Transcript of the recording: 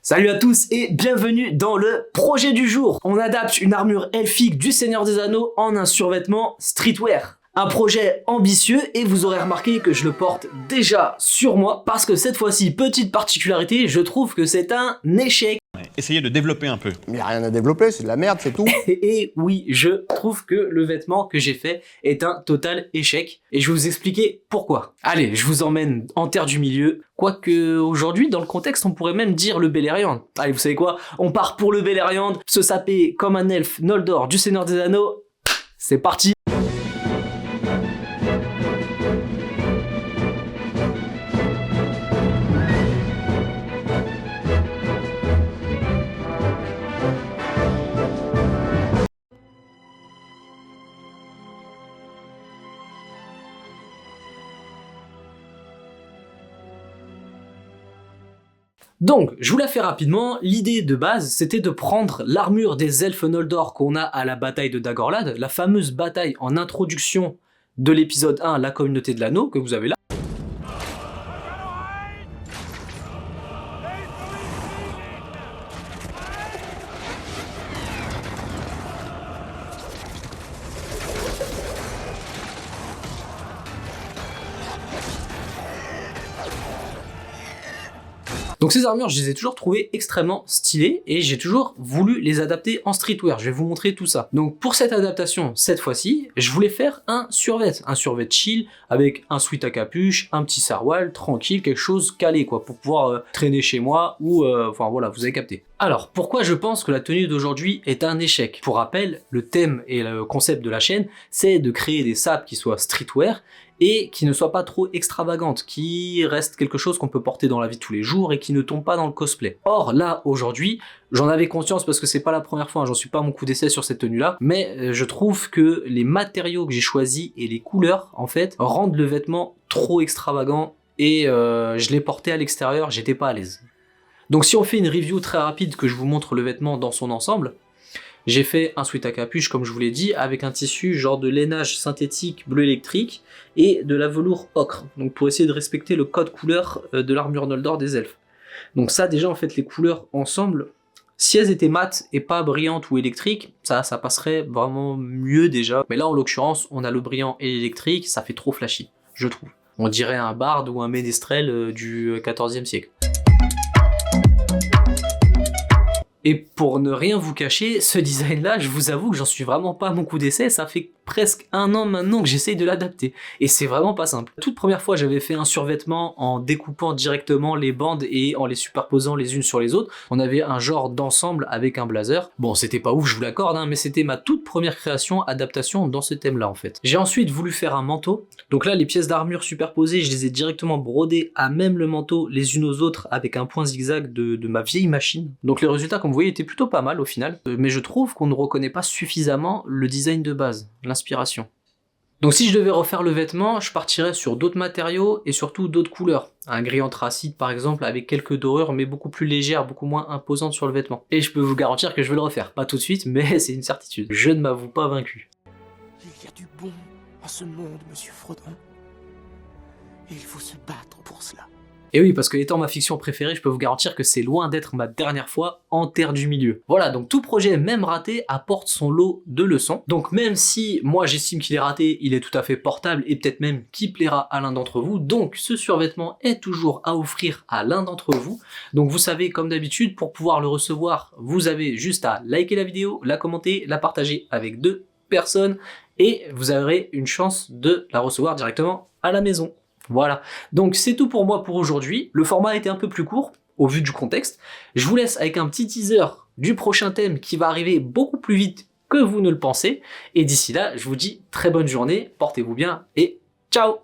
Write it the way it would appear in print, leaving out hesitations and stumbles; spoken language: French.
Salut à tous et bienvenue dans le projet du jour. On adapte une armure elfique du Seigneur des Anneaux en un survêtement streetwear. Un projet ambitieux et vous aurez remarqué que je le porte déjà sur moi parce que cette fois-ci, petite particularité, je trouve que c'est un échec. Essayez de développer un peu. Il n'y a rien à développer, c'est de la merde, c'est tout. Et oui, je trouve que le vêtement que j'ai fait est un total échec. Et je vais vous expliquer pourquoi. Allez, je vous emmène en terre du milieu. Quoique aujourd'hui, dans le contexte, on pourrait même dire le Beleriand. Allez, vous savez quoi? On part pour le Beleriand, se saper comme un elfe Noldor du Seigneur des Anneaux. C'est parti! Donc, je vous la fais rapidement, l'idée de base, c'était de prendre l'armure des elfes Noldor qu'on a à la bataille de Dagorlad, la fameuse bataille en introduction de l'épisode 1, la communauté de l'anneau, que vous avez là. Donc ces armures, je les ai toujours trouvées extrêmement stylées et j'ai toujours voulu les adapter en streetwear. Je vais vous montrer tout ça. Donc pour cette adaptation, cette fois-ci, je voulais faire un survêt chill avec un sweat à capuche, un petit sarwal, tranquille, quelque chose calé quoi, pour pouvoir traîner chez moi ou enfin voilà, vous avez capté. Alors, pourquoi je pense que la tenue d'aujourd'hui est un échec? Pour rappel, le thème et le concept de la chaîne, c'est de créer des sapes qui soient streetwear et qui ne soient pas trop extravagantes, qui restent quelque chose qu'on peut porter dans la vie de tous les jours et qui ne tombent pas dans le cosplay. Or, là, aujourd'hui, j'en avais conscience parce que c'est pas la première fois, j'en suis pas à mon coup d'essai sur cette tenue-là, mais je trouve que les matériaux que j'ai choisis et les couleurs, en fait, rendent le vêtement trop extravagant et je l'ai porté à l'extérieur, j'étais pas à l'aise. Donc si on fait une review très rapide que je vous montre le vêtement dans son ensemble, j'ai fait un sweat à capuche comme je vous l'ai dit avec un tissu genre de lainage synthétique bleu électrique et de la velours ocre, donc pour essayer de respecter le code couleur de l'armure Noldor des elfes. Donc ça déjà en fait les couleurs ensemble, si elles étaient mates et pas brillantes ou électriques, ça passerait vraiment mieux déjà, mais là en l'occurrence on a le brillant et l'électrique, ça fait trop flashy, je trouve. On dirait un barde ou un ménestrel du 14e siècle. Et pour ne rien vous cacher, ce design-là, je vous avoue que j'en suis vraiment pas à mon coup d'essai, ça fait presque un an maintenant que j'essaye de l'adapter. Et c'est vraiment pas simple. La toute première fois, j'avais fait un survêtement en découpant directement les bandes et en les superposant les unes sur les autres. On avait un genre d'ensemble avec un blazer. Bon, c'était pas ouf, je vous l'accorde, hein, mais c'était ma toute première création, adaptation dans ce thème-là en fait. J'ai ensuite voulu faire un manteau. Donc là, les pièces d'armure superposées, je les ai directement brodées à même le manteau, les unes aux autres, avec un point zigzag de ma vieille machine. Donc le résultat, comme vous voyez, était plutôt pas mal au final. Mais je trouve qu'on ne reconnaît pas suffisamment le design de base, l'inspiration. Donc si je devais refaire le vêtement, je partirais sur d'autres matériaux et surtout d'autres couleurs. Un gris anthracite par exemple avec quelques dorures mais beaucoup plus légères, beaucoup moins imposantes sur le vêtement. Et je peux vous garantir que je vais le refaire. Pas tout de suite, mais c'est une certitude. Je ne m'avoue pas vaincu. Il y a du bon en ce monde, monsieur Frodon. Et il faut se battre pour cela. Et oui, parce que étant ma fiction préférée, je peux vous garantir que c'est loin d'être ma dernière fois en terre du milieu. Voilà, donc tout projet, même raté, apporte son lot de leçons. Donc même si moi j'estime qu'il est raté, il est tout à fait portable et peut-être même qu'il plaira à l'un d'entre vous. Donc ce survêtement est toujours à offrir à l'un d'entre vous. Donc vous savez, comme d'habitude, pour pouvoir le recevoir, vous avez juste à liker la vidéo, la commenter, la partager avec 2 personnes et vous aurez une chance de la recevoir directement à la maison. Voilà, donc c'est tout pour moi pour aujourd'hui. Le format était un peu plus court, au vu du contexte. Je vous laisse avec un petit teaser du prochain thème qui va arriver beaucoup plus vite que vous ne le pensez. Et d'ici là, je vous dis très bonne journée, portez-vous bien et ciao!